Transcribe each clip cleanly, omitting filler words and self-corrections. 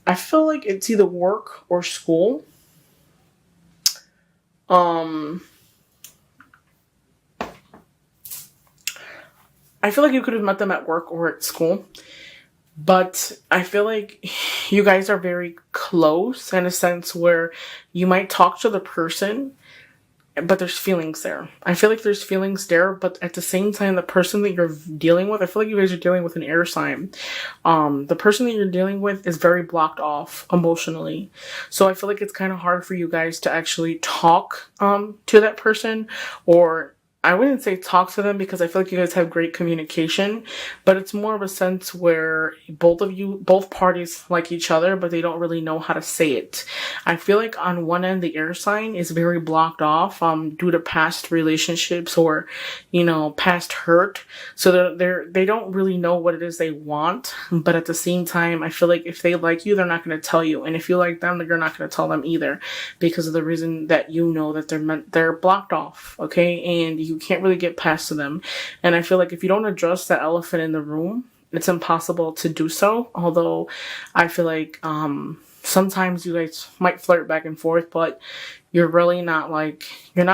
I feel like it's either work or school. Um, I feel like you could have met them at work or at school. But I feel like you guys are very close in a sense where you might talk to the person, but there's feelings there. I feel like there's feelings there, but at the same time, the person that you're dealing with, I feel like you guys are dealing with an air sign. The person that you're dealing with is very blocked off emotionally. So I feel like it's kind of hard for you guys to actually talk, to that person, or I wouldn't say talk to them because I feel like you guys have great communication, but it's more of a sense where both parties like each other, but they don't really know how to say it. I feel like on one end, the air sign is very blocked off, due to past relationships or, past hurt. So they don't really know what it is they want, but at the same time, I feel like if they like you, they're not going to tell you. And if you like them, you're not going to tell them either because of the reason that that they're blocked off, okay? And you can't really get past to them. And I feel like if you don't address that elephant in the room, it's impossible to do so. Although I feel like sometimes you guys might flirt back and forth, but you're not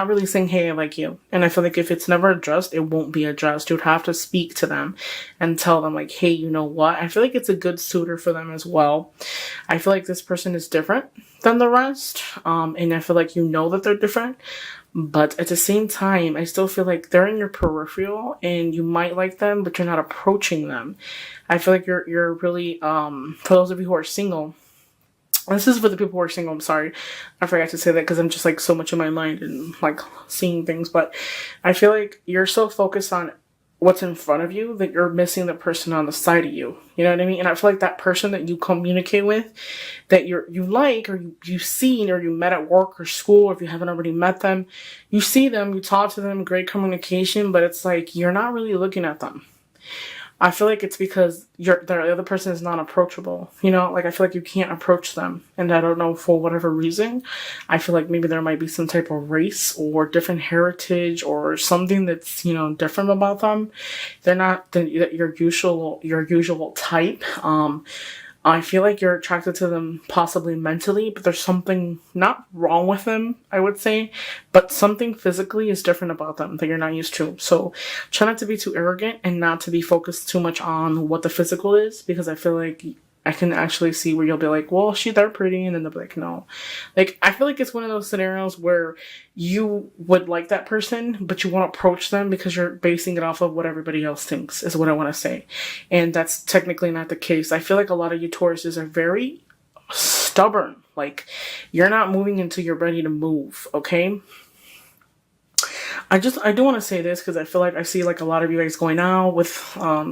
really saying, hey, I like you. And I feel like if it's never addressed, it won't be addressed. You'd have to speak to them and tell them like, hey, you know what? I feel like it's a good suitor for them as well. I feel like this person is different than the rest. And I feel like that they're different. But at the same time, I still feel like they're in your peripheral and you might like them, but you're not approaching them. I feel like you're really, for those of you who are single, this is for the people who are single, I'm sorry. I forgot to say that because I'm just like so much in my mind and like seeing things. But I feel like you're so focused on what's in front of you that you're missing the person on the side of you. You know what I mean? And I feel like that person that you communicate with, that you like, or you've seen, or you met at work or school, or if you haven't already met them, you see them, you talk to them, great communication, but it's like you're not really looking at them. I feel like it's because the other person is not approachable. Like I feel like you can't approach them. And I don't know, for whatever reason, I feel like maybe there might be some type of race or different heritage or something that's, different about them. They're not your usual type. I feel like you're attracted to them possibly mentally, but there's something not wrong with them, I would say, but something physically is different about them that you're not used to. So try not to be too arrogant and not to be focused too much on what the physical is, because I feel like I can actually see where you'll be like, well, they're pretty, and then they'll be like, no. Like, I feel like it's one of those scenarios where you would like that person, but you won't approach them because you're basing it off of what everybody else thinks, is what I want to say. And that's technically not the case. I feel like a lot of you Tauruses are very stubborn. Like, you're not moving until you're ready to move, okay? I do want to say this because I feel like I see like a lot of you guys going out with,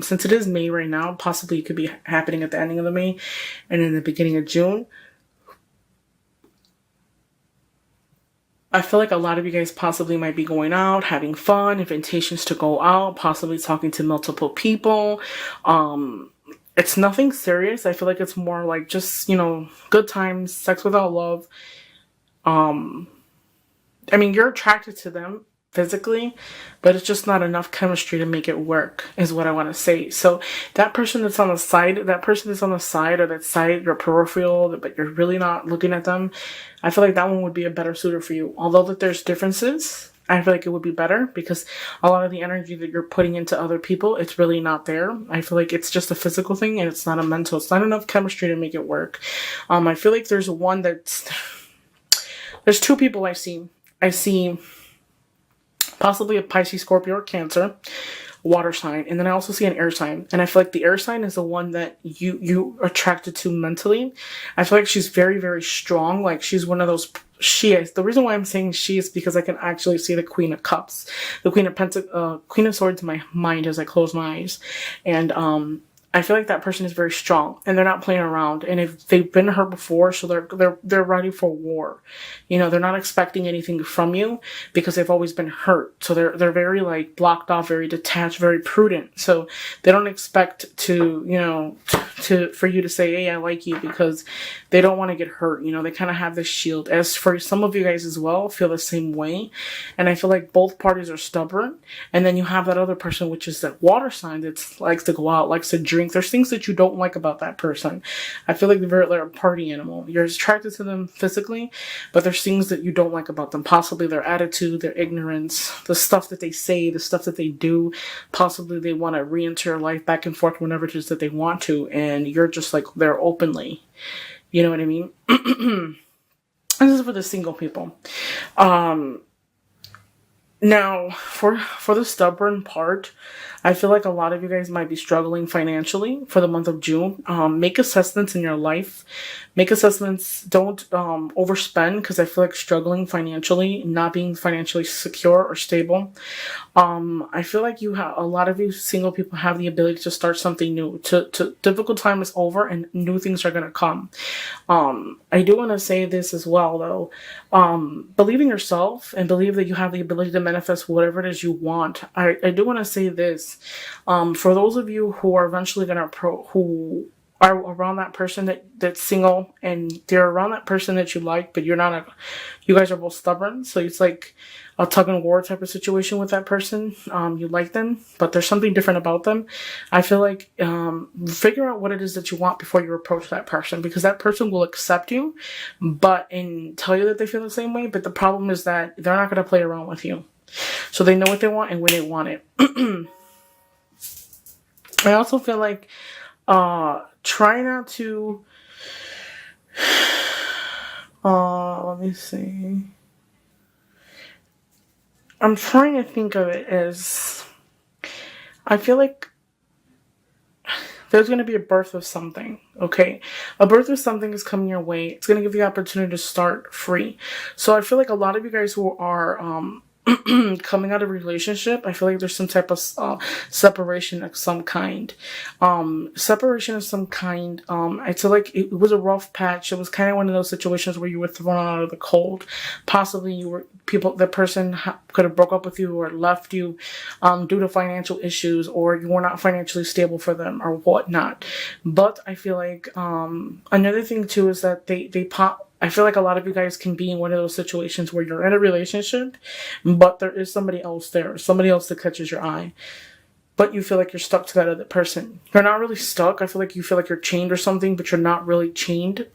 since it is May right now, possibly it could be happening at the ending of the May and in the beginning of June. I feel like a lot of you guys possibly might be going out, having fun, invitations to go out, possibly talking to multiple people. It's nothing serious. I feel like it's more like just, good times, sex without love. I mean, you're attracted to them physically, but it's just not enough chemistry to make it work, is what I want to say. So that person that's on the side, or that side, your peripheral, but you're really not looking at them, I feel like that one would be a better suitor for you. Although that there's differences, I feel like it would be better because a lot of the energy that you're putting into other people, it's really not there. I feel like it's just a physical thing and it's not a mental. It's not enough chemistry to make it work. I feel like there's two people I see. I see possibly a Pisces, Scorpio, or Cancer, water sign, and then I also see an air sign. And I feel like the air sign is the one that you attracted to mentally. I feel like she's very, very strong. Like she's one of those. She is. The reason why I'm saying she is because I can actually see the Queen of Cups, the Queen of Swords in my mind as I close my eyes, and I feel like that person is very strong and they're not playing around. And if they've been hurt before, so they're ready for war. They're not expecting anything from you because they've always been hurt. So they're very like blocked off, very detached, very prudent. So they don't expect to, for you to say, hey, I like you, because they don't want to get hurt. They kind of have this shield. As for some of you guys as well, feel the same way. And I feel like both parties are stubborn. And then you have that other person, which is that water sign that likes to go out, likes to drink, drink. There's things that you don't like about that person. I feel like they're a party animal. You're attracted to them physically, but there's things that you don't like about them. Possibly their attitude, their ignorance, the stuff that they say, the stuff that they do. Possibly they want to re-enter your life back and forth whenever it is that they want to, and you're just like there openly. You know what I mean? This is for the single people. Now, for the stubborn part, I feel like a lot of you guys might be struggling financially for the month of June. Make assessments in your life. Make assessments. Don't overspend, because I feel like struggling financially, not being financially secure or stable. I feel like a lot of you single people have the ability to start something new. Difficult time is over and new things are going to come. I do want to say this as well, though. Believe in yourself and believe that you have the ability to manifest whatever it is you want. I do want to say this. For those of you who are eventually who are around that person that's single, and they're around that person that you like, but you guys are both stubborn. So it's like a tug and war type of situation with that person. You like them, but there's something different about them. I feel like, figure out what it is that you want before you approach that person, because that person will accept you, and tell you that they feel the same way. But the problem is that they're not going to play around with you. So they know what they want and when they want it. I also feel like, try not to, let me see. I'm trying to think of it as, I feel like there's going to be a birth of something, okay? A birth of something is coming your way. It's going to give you the opportunity to start free. So I feel like a lot of you guys who are, coming out of a relationship, I feel like there's some type of separation of some kind. Separation of some kind. I feel like it was a rough patch. It was kind of one of those situations where you were thrown out of the cold. Possibly the person could have broke up with you or left you due to financial issues, or you were not financially stable for them or whatnot. But I feel like another thing too is that they pop. I feel like a lot of you guys can be in one of those situations where you're in a relationship, but there is somebody else there, somebody else that catches your eye, but you feel like you're stuck to that other person. You're not really stuck. I feel like you feel like you're chained or something, but you're not really chained.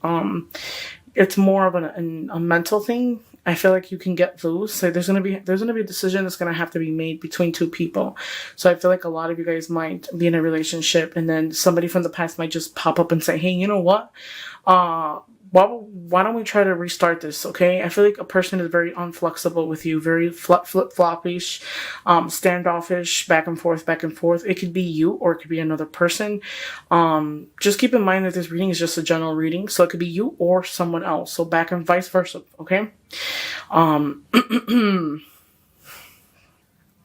It's more of a mental thing. I feel like you can get loose. So there's gonna be a decision that's gonna have to be made between two people. So I feel like a lot of you guys might be in a relationship, and then somebody from the past might just pop up and say, "Hey, you know what? Why don't we try to restart this, okay?" I feel like a person is very unflexible with you, very flip-floppish, standoffish, back and forth. It could be you or it could be another person. Just keep in mind that this reading is just a general reading, so it could be you or someone else. So back and vice versa, okay?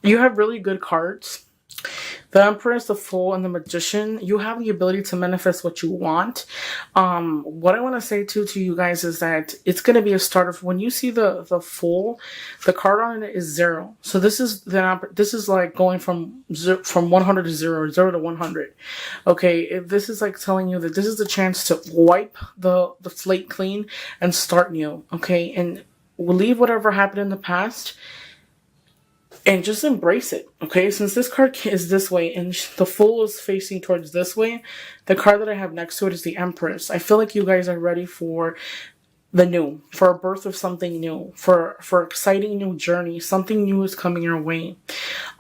You have really good cards. The Empress, the Fool, and the Magician. You have the ability to manifest what you want. What I want to say to you guys is that it's going to be a start of, when you see the Fool, the card on it is 0. So this is like going from 100 to 0 to 100. Okay, this is like telling you that this is the chance to wipe the slate clean and start new. Okay, and we'll leave whatever happened in the past and just embrace it, okay? Since this card is this way and the Fool is facing towards this way, the card that I have next to it is the Empress. I feel like you guys are ready for the new, for a birth of something new, for exciting new journey. Something new is coming your way.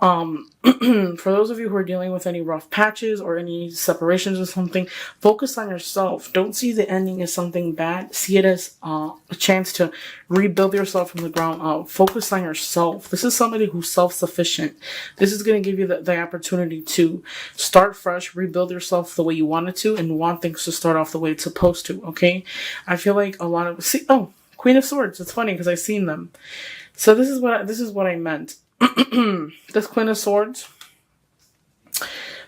For those of you who are dealing with any rough patches or any separations or something, focus on yourself. Don't see the ending as something bad. See it as a chance to rebuild yourself from the ground up. Focus on yourself. This is somebody who's self-sufficient. This is going to give you the opportunity to start fresh, rebuild yourself the way you wanted to, and want things to start off the way it's supposed to, okay? I feel like a lot of... Queen of Swords. It's funny because I've seen them. So this is what I meant. This Queen of Swords,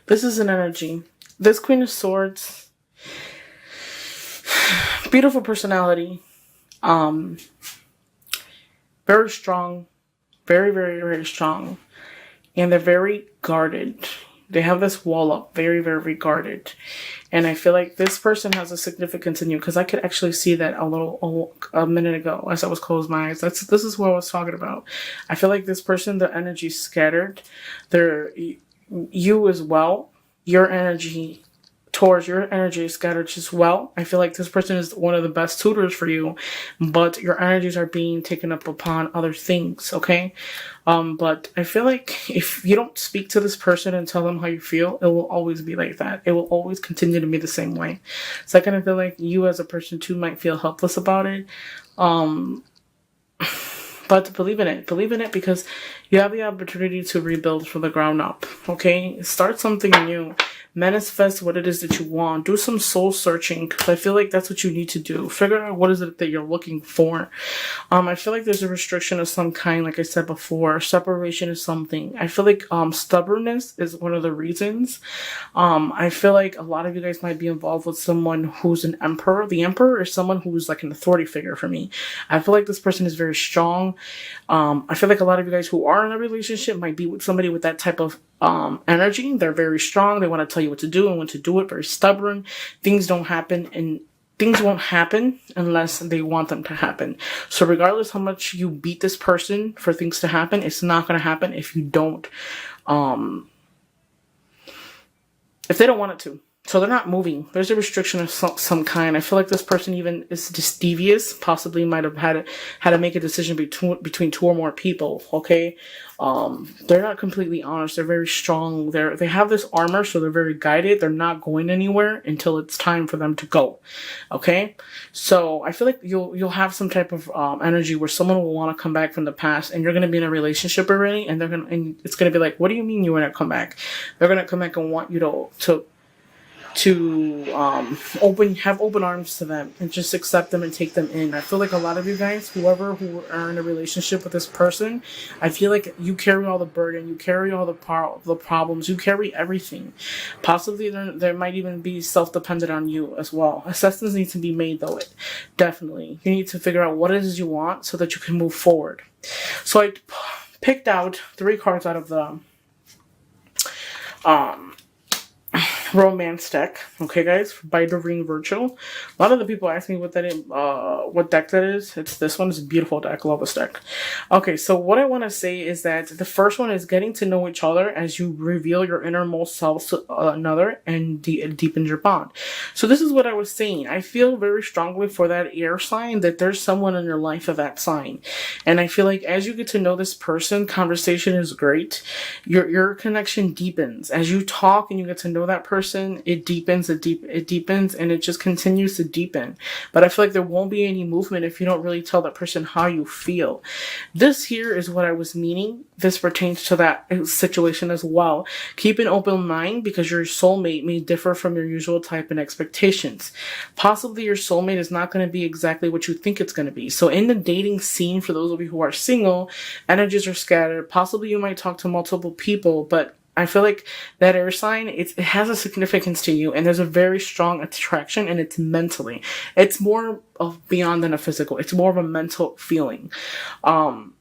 this is an energy. This Queen of Swords, beautiful personality, very strong, very, very, very strong, and they're very guarded. They have this wall up, very, very guarded. And I feel like this person has a significance in you, because I could actually see that a minute ago as I was closing my eyes. This is what I was talking about. I feel like this person, the energy scattered. You as well, your energy Taurus, your energy is scattered as well. I feel like this person is one of the best tutors for you, but your energies are being taken up upon other things, okay? But I feel like if you don't speak to this person and tell them how you feel, it will always be like that. It will always continue to be the same way. So I kind of feel like you as a person too might feel helpless about it. But believe in it. Believe in it because you have the opportunity to rebuild from the ground up. Okay? Start something new. Manifest what it is that you want. Do some soul searching because I feel like that's what you need to do. Figure out what is it that you're looking for. I feel like there's a restriction of some kind, like I said before. Separation is something. I feel like stubbornness is one of the reasons. I feel like a lot of you guys might be involved with someone who's an emperor. The emperor is someone who's like an authority figure for me. I feel like this person is very strong. I feel like a lot of you guys who are in a relationship might be with somebody with that type of energy. They're very strong. They want to tell you what to do and when to do it. Very stubborn. Things don't happen and things won't happen unless they want them to happen. So regardless how much you beat this person for things to happen, it's not going to happen if you don't, if they don't want it to. So they're not moving. There's a restriction of some kind. I feel like this person even is just devious. Possibly might have had to make a decision between two or more people. Okay, they're not completely honest. They're very strong. They have this armor, so they're very guided. They're not going anywhere until it's time for them to go. Okay, so I feel like you'll have some type of energy where someone will want to come back from the past, and you're gonna be in a relationship already, and it's gonna be like, what do you mean you want to come back? They're gonna come back and want you to have open arms to them and just accept them and take them in. I feel like a lot of you guys, who are in a relationship with this person, I feel like you carry all the burden, you carry all the problems, you carry everything. Possibly there might even be self-dependent on you as well. Assessments need to be made though. Definitely. You need to figure out what it is you want so that you can move forward. So I picked out 3 cards out of the romance deck, okay guys, by Doreen Virtual. A lot of the people ask me what deck that is. It's this one. It's a beautiful deck. Love this deck. Okay, so what I want to say is that the first one is getting to know each other as you reveal your innermost self to another and deepen your bond. So this is what I was saying. I feel very strongly for that air sign that there's someone in your life of that sign, and I feel like as you get to know this person, conversation is great. Your connection deepens as you talk and you get to know that person. It deepens, it deepens, and it just continues to deepen. But I feel like there won't be any movement if you don't really tell that person how you feel. This here is what I was meaning. This pertains to that situation as well. Keep an open mind because your soulmate may differ from your usual type and expectations. Possibly your soulmate is not going to be exactly what you think it's going to be. So in the dating scene, for those of you who are single, energies are scattered. Possibly you might talk to multiple people, but I feel like that air sign, it has a significance to you, and there's a very strong attraction, and it's mentally. It's more of beyond than a physical. It's more of a mental feeling. Open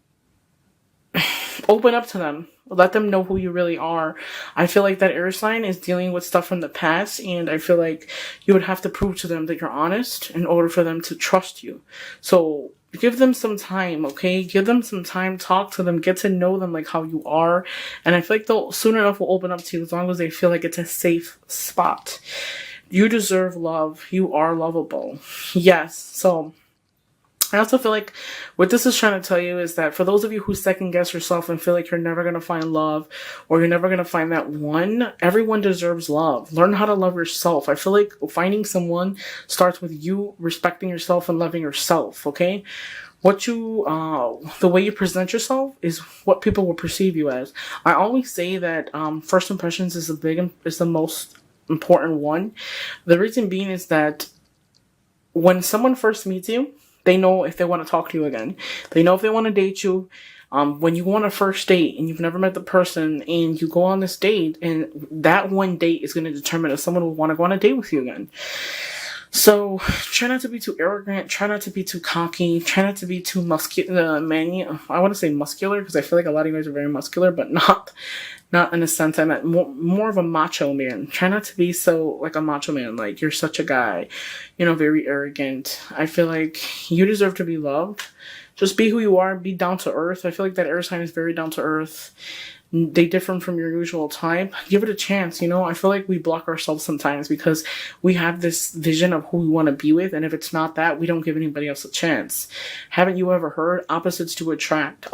up to them. Let them know who you really are. I feel like that air sign is dealing with stuff from the past, and I feel like you would have to prove to them that you're honest in order for them to trust you. So give them some time, okay? Give them some time, talk to them, get to know them like how you are. And I feel like they'll soon enough will open up to you as long as they feel like it's a safe spot. You deserve love. You are lovable. Yes. So I also feel like what this is trying to tell you is that for those of you who second guess yourself and feel like you're never going to find love or you're never going to find that one, everyone deserves love. Learn how to love yourself. I feel like finding someone starts with you respecting yourself and loving yourself, okay? The way you present yourself is what people will perceive you as. I always say that first impressions is the most important one. The reason being is that when someone first meets you, they know if they want to talk to you again. They know if they want to date you. When you go on a first date and you've never met the person and you go on this date, and that one date is going to determine if someone will want to go on a date with you again. So try not to be too arrogant. Try not to be too cocky. Try not to be too muscular. I want to say muscular because I feel like a lot of you guys are very muscular, but not in a sense. I meant more of a macho man. Try not to be so like a macho man. Like you're such a guy, very arrogant. I feel like you deserve to be loved. Just be who you are. Be down to earth. I feel like that air sign is very down to earth. they differ from your usual type, give it a chance. You know, I feel like we block ourselves sometimes because we have this vision of who we want to be with, and if it's not that, we don't give anybody else a chance. Haven't you ever heard opposites do attract?